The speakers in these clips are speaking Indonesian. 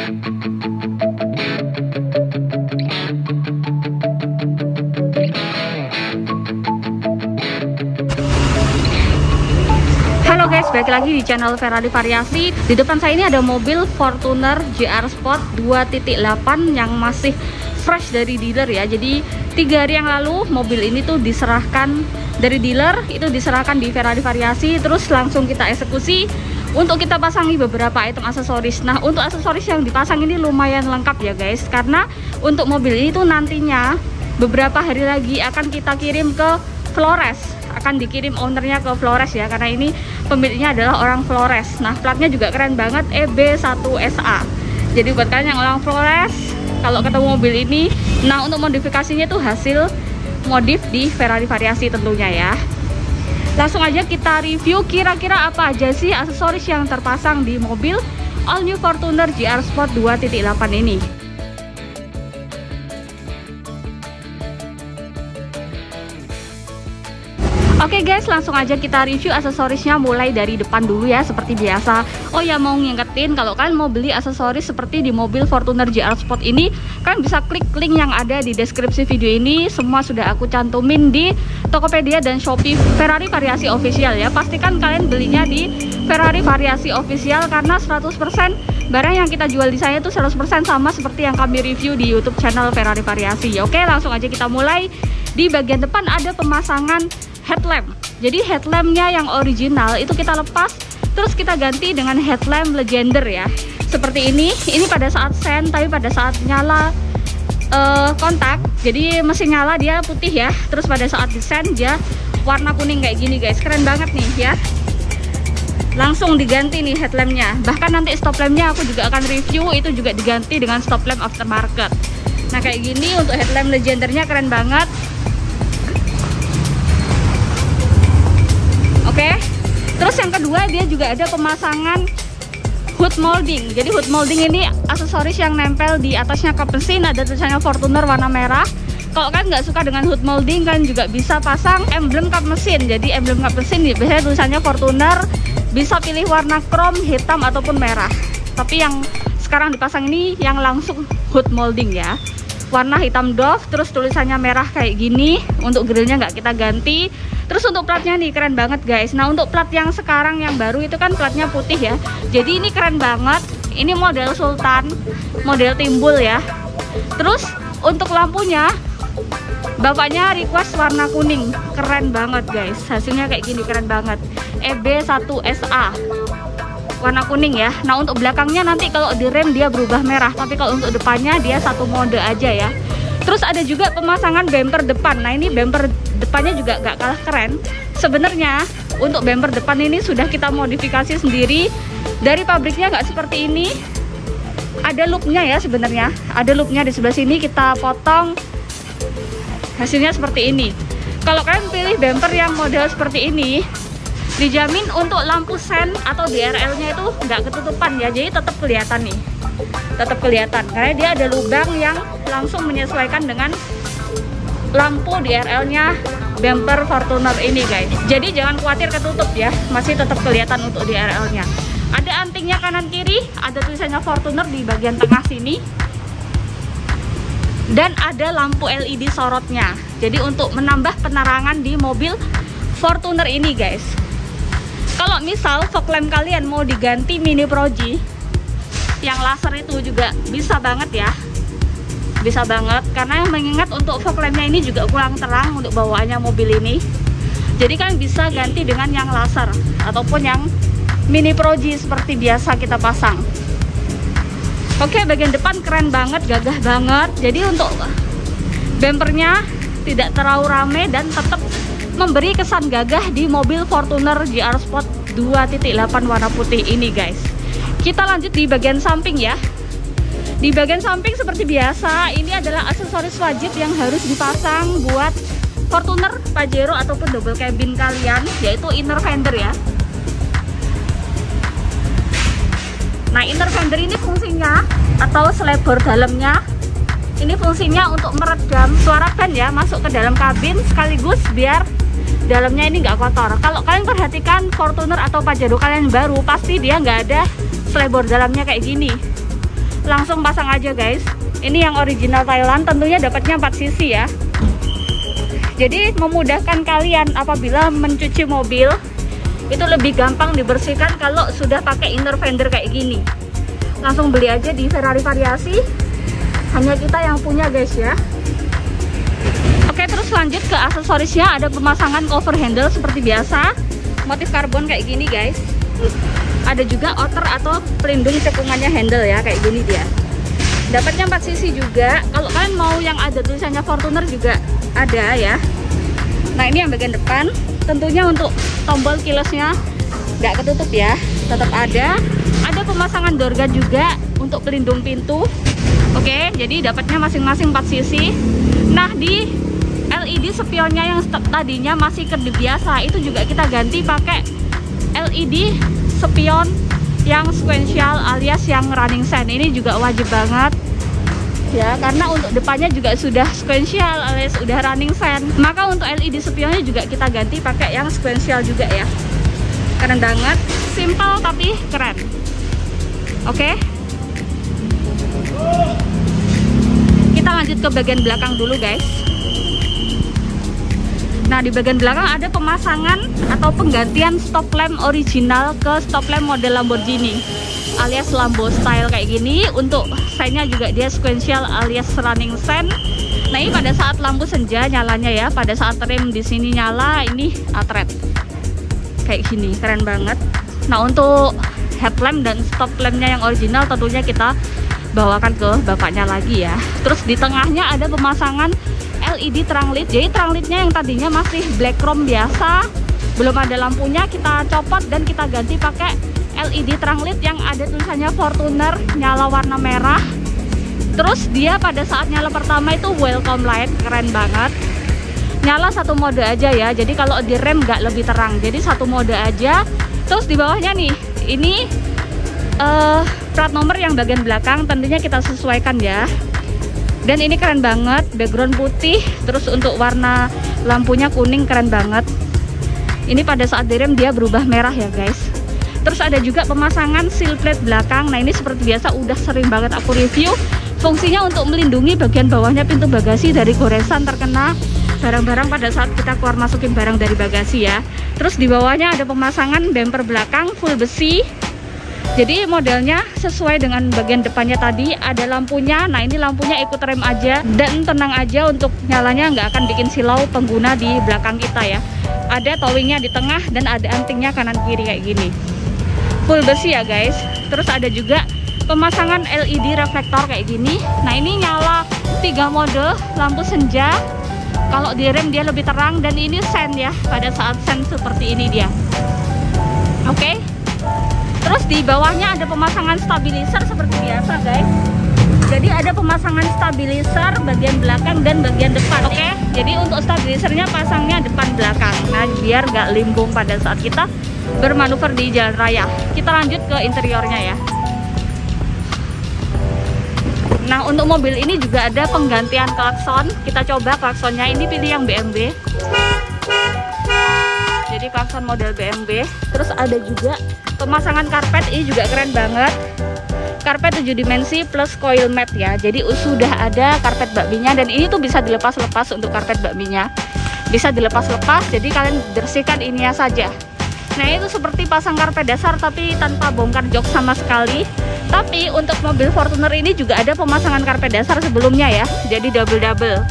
Halo guys, balik lagi di channel Ferrari Variasi. Di depan saya ini ada mobil Fortuner GR Sport 2.8 yang masih fresh dari dealer ya. Jadi 3 hari yang lalu mobil ini tuh diserahkan dari dealer, itu diserahkan di Ferrari Variasi. Terus langsung kita eksekusi untuk kita pasangi beberapa item aksesoris. Nah, untuk aksesoris yang dipasang ini lumayan lengkap ya guys, karena untuk mobil ini tuh nantinya beberapa hari lagi akan kita kirim ke Flores, akan dikirim ownernya ke Flores ya, karena ini pemiliknya adalah orang Flores. Nah, platnya juga keren banget, EB1SA. Jadi buat kalian yang orang Flores, kalau ketemu mobil ini, nah untuk modifikasinya itu hasil modif di Ferrari Variasi tentunya ya. Langsung aja kita review kira-kira apa aja sih aksesoris yang terpasang di mobil All New Fortuner GR Sport 2.8 ini. Oke guys, langsung aja kita review aksesorisnya mulai dari depan dulu ya, seperti biasa. Oh ya, mau ngingetin kalau kalian mau beli aksesoris seperti di mobil Fortuner GR Sport ini, kalian bisa klik link yang ada di deskripsi video ini. Semua sudah aku cantumin di Tokopedia dan Shopee Ferrari Variasi Official ya. Pastikan kalian belinya di Ferrari Variasi Official karena 100% barang yang kita jual di saya itu 100% sama seperti yang kami review di YouTube channel Ferrari Variasi. Oke, langsung aja kita mulai. Di bagian depan ada pemasangan headlamp. Jadi headlampnya yang original itu kita lepas, terus kita ganti dengan headlamp legender ya. Seperti ini pada saat sen, tapi pada saat nyala kontak, jadi mesin nyala dia putih ya. Terus pada saat di sen dia warna kuning kayak gini guys, keren banget nih ya. Langsung diganti nih headlampnya. Bahkan nanti stop lampnya aku juga akan review, itu juga diganti dengan stop lamp aftermarket. Nah kayak gini untuk headlamp legendernya keren banget. Oke, terus yang kedua dia juga ada pemasangan hood molding. Jadi hood molding ini aksesoris yang nempel di atasnya kap mesin, ada tulisannya Fortuner warna merah. Kalau kan nggak suka dengan hood molding, kan juga bisa pasang emblem kap mesin. Jadi emblem kap mesin biasanya tulisannya Fortuner, bisa pilih warna chrome, hitam ataupun merah. Tapi yang sekarang dipasang ini yang langsung hood molding ya, warna hitam doff, terus tulisannya merah kayak gini. Untuk grillnya nggak kita ganti. Terus untuk platnya nih keren banget guys. Nah untuk plat yang sekarang yang baru itu kan platnya putih ya. Jadi ini keren banget. Ini model Sultan, model timbul ya. Terus untuk lampunya bapaknya request warna kuning. Keren banget guys. Hasilnya kayak gini, keren banget. EB1SA warna kuning ya. Nah untuk belakangnya nanti kalau di rem dia berubah merah, tapi kalau untuk depannya dia satu mode aja ya. Terus ada juga pemasangan bumper depan. Nah ini bumper depannya juga gak kalah keren. Sebenarnya untuk bumper depan ini sudah kita modifikasi sendiri. Dari pabriknya gak seperti ini. Ada loopnya ya sebenarnya. Ada loopnya di sebelah sini, kita potong. Hasilnya seperti ini. Kalau kalian pilih bumper yang model seperti ini, dijamin untuk lampu sen atau DRL-nya itu nggak ketutupan ya, jadi tetap kelihatan nih, tetap kelihatan karena dia ada lubang yang langsung menyesuaikan dengan lampu DRL-nya bumper Fortuner ini guys. Jadi jangan khawatir ketutup ya, masih tetap kelihatan untuk DRL-nya. Ada antingnya kanan kiri, ada tulisannya Fortuner di bagian tengah sini, dan ada lampu LED sorotnya. Jadi untuk menambah penerangan di mobil Fortuner ini guys. Kalau misal fog lamp kalian mau diganti Mini Pro G yang laser itu juga bisa banget ya, bisa banget, karena mengingat untuk fog lampnya ini juga kurang terang untuk bawaannya mobil ini. Jadi kan bisa ganti dengan yang laser ataupun yang Mini Pro G seperti biasa kita pasang. Oke, bagian depan keren banget, gagah banget. Jadi untuk bumpernya tidak terlalu rame dan tetap memberi kesan gagah di mobil Fortuner GR Sport 2.8 warna putih ini guys. Kita lanjut di bagian samping ya. Di bagian samping seperti biasa, ini adalah aksesoris wajib yang harus dipasang buat Fortuner, Pajero ataupun double cabin kalian, yaitu inner fender ya. Nah inner fender ini fungsinya, atau selebor dalamnya, ini fungsinya untuk meredam suara ban ya, masuk ke dalam kabin, sekaligus biar dalamnya ini nggak kotor. Kalau kalian perhatikan Fortuner atau Pajero kalian baru, pasti dia nggak ada selebor dalamnya kayak gini. langsung pasang aja guys. Ini yang original Thailand, tentunya dapatnya 4 cc ya. Jadi memudahkan kalian apabila mencuci mobil, itu lebih gampang dibersihkan kalau sudah pakai inner fender kayak gini. Langsung beli aja di Ferrari Variasi, hanya kita yang punya guys ya. Oke, terus lanjut ke aksesorisnya. Ada pemasangan cover handle seperti biasa, motif karbon kayak gini guys. Ada juga outer atau pelindung cekungannya handle ya, kayak gini dia. Dapatnya 4 cc juga. Kalau kalian mau yang ada tulisannya Fortuner juga ada ya. Nah, ini yang bagian depan. Tentunya untuk tombol keylessnya nggak ketutup ya, tetap ada. Ada pemasangan door guard juga untuk pelindung pintu. Oke, jadi dapatnya masing-masing 4 cc. Nah, di LED spionnya yang tadinya masih kedip biasa, itu juga kita ganti pakai LED spion yang sequential alias yang running sign. Ini juga wajib banget ya, karena untuk depannya juga sudah sequential alias udah running sign. Maka untuk LED spionnya juga kita ganti pakai yang sequential juga ya. Keren banget, simple tapi keren. Oke, kita lanjut ke bagian belakang dulu guys. Nah, di bagian belakang ada pemasangan atau penggantian stop lamp original ke stop lamp model Lamborghini alias Lambo style kayak gini. Untuk sign-nya juga dia sequential alias running sign. Nah, ini pada saat lampu senja nyalanya ya, pada saat rem di sini nyala, ini atret kayak gini, keren banget. Nah, untuk headlamp dan stop lampnya yang original tentunya kita bawakan ke bapaknya lagi ya. Terus di tengahnya ada pemasangan LED terang lit. Jadi terang litnya yang tadinya masih black chrome biasa, belum ada lampunya, kita copot dan kita ganti pakai LED terang lit yang ada tulisannya Fortuner, nyala warna merah. Terus dia pada saat nyala pertama itu welcome light, keren banget. Nyala satu mode aja ya, jadi kalau di rem nggak lebih terang, jadi satu mode aja. Terus di bawahnya nih, ini plat nomor yang bagian belakang tentunya kita sesuaikan ya. Dan ini keren banget, background putih, terus untuk warna lampunya kuning, keren banget. Ini pada saat direm dia berubah merah ya guys. Terus ada juga pemasangan seal plate belakang. Nah, ini seperti biasa udah sering banget aku review. Fungsinya untuk melindungi bagian bawahnya pintu bagasi dari goresan terkena barang-barang pada saat kita keluar masukin barang dari bagasi ya. Terus di bawahnya ada pemasangan bumper belakang full besi. Jadi modelnya sesuai dengan bagian depannya tadi, ada lampunya. Nah, ini lampunya ikut rem aja dan tenang aja, untuk nyalanya nggak akan bikin silau pengguna di belakang kita ya. Ada towingnya di tengah dan ada antingnya kanan kiri kayak gini. Full besi ya guys. Terus ada juga pemasangan LED reflektor kayak gini. Nah, ini nyala 3 mode lampu senja. Kalau di rem dia lebih terang, dan ini sen ya, pada saat sen seperti ini dia. Oke. Terus di bawahnya ada pemasangan stabilizer seperti biasa guys. Jadi ada pemasangan stabilizer bagian belakang dan bagian depan. Oke. Jadi untuk stabilizernya pasangnya depan belakang. Nah, biar nggak limbung pada saat kita bermanuver di jalan raya. Kita lanjut ke interiornya ya. Nah, untuk mobil ini juga ada penggantian klakson. Kita coba klaksonnya, ini pilih yang BMW. Jadi klakson model BMW. Terus ada juga pemasangan karpet, ini juga keren banget. Karpet 7 dimensi plus coil mat ya. Jadi sudah ada karpet bakminya, dan ini tuh bisa dilepas-lepas untuk karpet bakminya. Bisa dilepas-lepas, jadi kalian bersihkan ininya saja. Nah, itu seperti pasang karpet dasar tapi tanpa bongkar jok sama sekali. Tapi untuk mobil Fortuner ini juga ada pemasangan karpet dasar sebelumnya ya. Jadi double-double.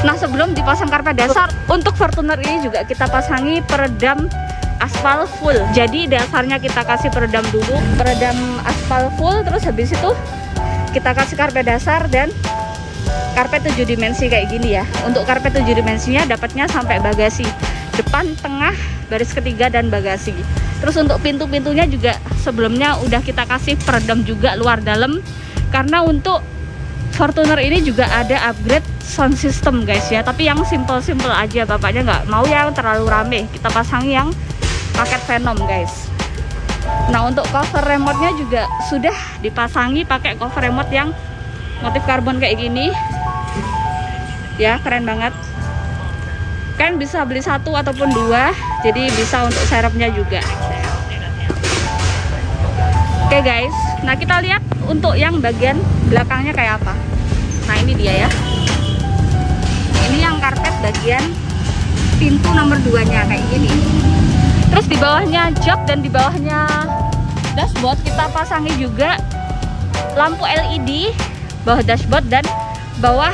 Nah, sebelum dipasang karpet dasar, untuk Fortuner ini juga kita pasangi peredam aspal full. Jadi dasarnya kita kasih peredam dulu, peredam aspal full, terus habis itu kita kasih karpet dasar dan karpet 7 dimensi kayak gini ya. Untuk karpet 7 dimensinya dapatnya sampai bagasi depan, tengah, baris ketiga, dan bagasi. Terus untuk pintu-pintunya juga sebelumnya udah kita kasih peredam juga luar dalam, karena untuk Fortuner ini juga ada upgrade sound system guys ya, tapi yang simple-simple aja, bapaknya nggak mau yang terlalu rame. Kita pasang yang paket Venom guys. Nah, untuk cover remote-nya juga sudah dipasangi pakai cover remote yang motif karbon kayak gini ya, keren banget. Kan bisa beli 1 ataupun 2, jadi bisa untuk serepnya juga. Oke guys, nah kita lihat untuk yang bagian belakangnya kayak apa. Nah ini dia ya, ini yang karpet bagian pintu nomor 2 nya kayak gini. Terus di bawahnya jok dan di bawahnya dashboard kita pasangi juga lampu LED bawah dashboard dan bawah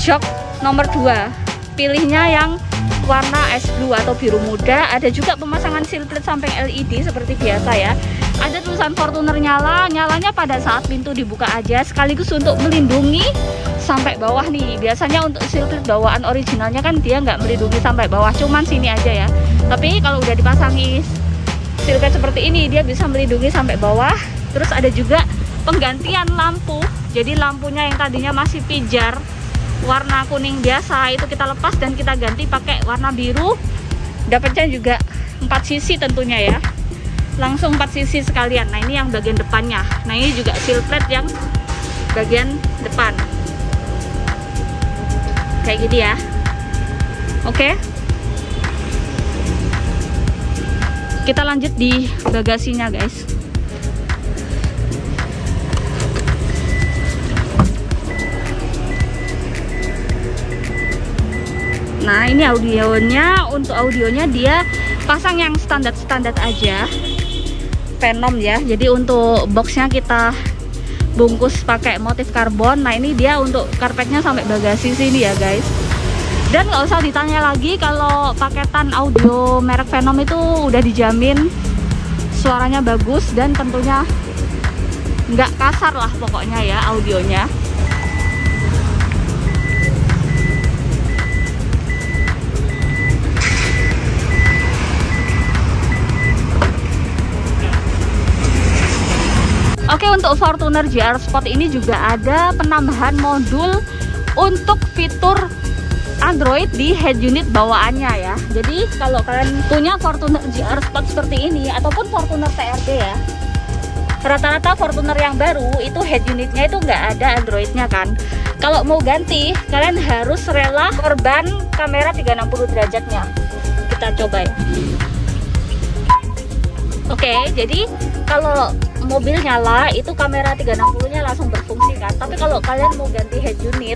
jok nomor 2. Pilihnya yang warna ice blue atau biru muda. Ada juga pemasangan seal plate samping LED seperti biasa ya. Ada tulisan Fortuner nyala, nyalanya pada saat pintu dibuka aja, sekaligus untuk melindungi sampai bawah nih. Biasanya untuk seal plate bawaan originalnya kan dia nggak melindungi sampai bawah, cuman sini aja ya. Tapi kalau udah dipasangi seal plate seperti ini, dia bisa melindungi sampai bawah. Terus ada juga penggantian lampu. Jadi lampunya yang tadinya masih pijar warna kuning biasa, itu kita lepas dan kita ganti pakai warna biru. Dapatnya juga 4 sisi tentunya ya, langsung 4 sisi sekalian. Nah ini yang bagian depannya. Nah ini juga seal plate yang bagian depan kayak gitu ya. Oke, kita lanjut di bagasinya guys. Nah ini audionya, untuk audionya dia pasang yang standar aja, Venom ya. Jadi untuk boxnya kita bungkus pakai motif karbon. Nah ini dia untuk karpetnya sampai bagasi sini ya guys. Dan nggak usah ditanya lagi, kalau paketan audio merek Venom itu udah dijamin suaranya bagus dan tentunya nggak kasar lah pokoknya ya audionya. Oke, untuk Fortuner GR Sport ini juga ada penambahan modul untuk fitur Android di head unit bawaannya ya. Jadi kalau kalian punya Fortuner GR Sport seperti ini ataupun Fortuner TRD ya, rata-rata Fortuner yang baru itu head unitnya itu nggak ada Androidnya kan. Kalau mau ganti, kalian harus rela korban kamera 360 derajatnya. Kita coba ya. Oke, jadi kalau mobil nyala itu kamera 360-nya langsung berfungsi kan. Tapi kalau kalian mau ganti head unit,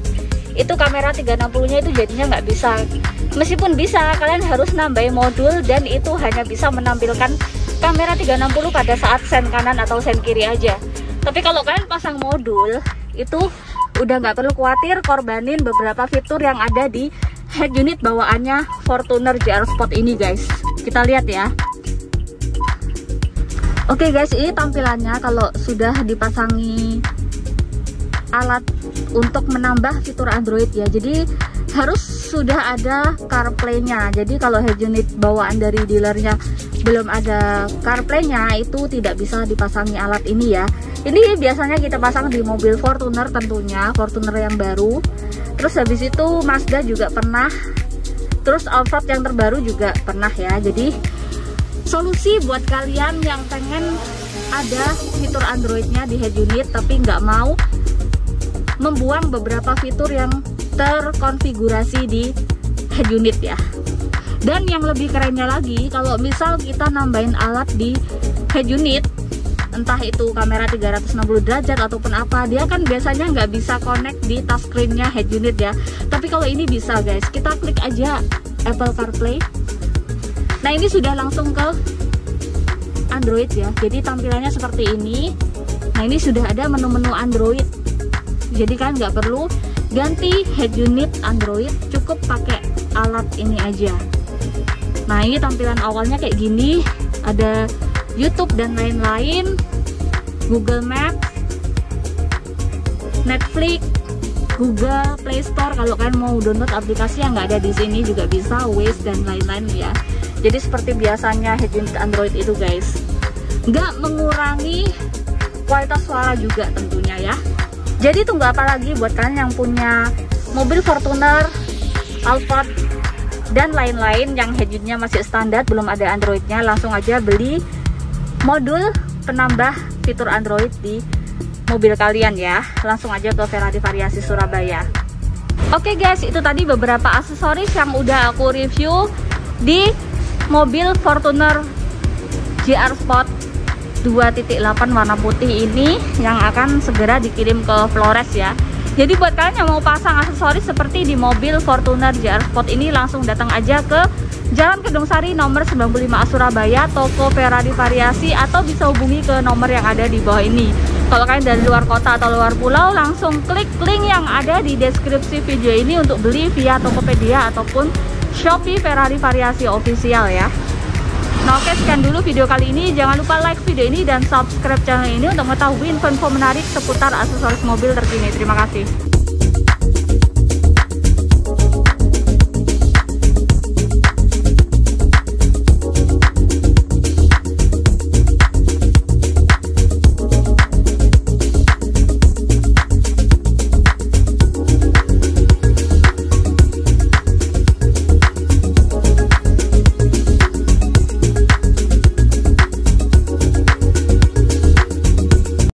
itu kamera 360-nya itu jadinya nggak bisa. Meskipun bisa, kalian harus nambahin modul dan itu hanya bisa menampilkan kamera 360 pada saat sen kanan atau sen kiri aja. Tapi kalau kalian pasang modul, itu udah nggak perlu khawatir korbanin beberapa fitur yang ada di head unit bawaannya Fortuner GR Sport ini guys. Kita lihat ya. Oke guys, ini tampilannya kalau sudah dipasangi alat untuk menambah fitur Android ya. Jadi harus sudah ada CarPlay-nya. Jadi kalau head unit bawaan dari dealernya belum ada CarPlay-nya, itu tidak bisa dipasangi alat ini ya. Ini biasanya kita pasang di mobil Fortuner tentunya, Fortuner yang baru. Terus habis itu Mazda juga pernah. Terus Alphard yang terbaru juga pernah ya. Jadi solusi buat kalian yang pengen ada fitur Androidnya di head unit tapi nggak mau membuang beberapa fitur yang terkonfigurasi di head unit ya. Dan yang lebih kerennya lagi, kalau misal kita nambahin alat di head unit, entah itu kamera 360 derajat ataupun apa, dia kan biasanya nggak bisa connect di touchscreen-nya head unit ya. Tapi kalau ini bisa guys, kita klik aja Apple CarPlay. Nah ini sudah langsung ke Android ya. Jadi tampilannya seperti ini. Nah ini sudah ada menu-menu Android. Jadi kan nggak perlu ganti head unit Android, cukup pakai alat ini aja. Nah ini tampilan awalnya kayak gini. Ada YouTube dan lain-lain, Google Maps, Netflix, Google Play Store. Kalau kalian mau download aplikasi yang nggak ada di sini juga bisa, Waze dan lain-lain ya. Jadi seperti biasanya head unit Android itu guys, nggak mengurangi kualitas suara juga tentunya ya. Jadi tunggu apa lagi buat kalian yang punya mobil Fortuner, Alphard dan lain-lain yang head unitnya masih standar, belum ada Androidnya, langsung aja beli modul penambah fitur Android di mobil kalian ya. Langsung aja ke Ferrari Variasi Surabaya. Oke guys, itu tadi beberapa aksesoris yang udah aku review di mobil Fortuner GR Sport 2.8 warna putih ini yang akan segera dikirim ke Flores ya. Jadi buat kalian yang mau pasang aksesoris seperti di mobil Fortuner JR Sport ini, langsung datang aja ke Jalan Kedung Sari nomor 95 Surabaya, toko Ferrari Variasi, atau bisa hubungi ke nomor yang ada di bawah ini. Kalau kalian dari luar kota atau luar pulau, langsung klik link yang ada di deskripsi video ini untuk beli via Tokopedia ataupun Shopee Ferrari Variasi official ya. Nah oke, sekian dulu video kali ini. Jangan lupa like video ini dan subscribe channel ini untuk mengetahui info-info menarik seputar aksesoris mobil terkini. Terima kasih.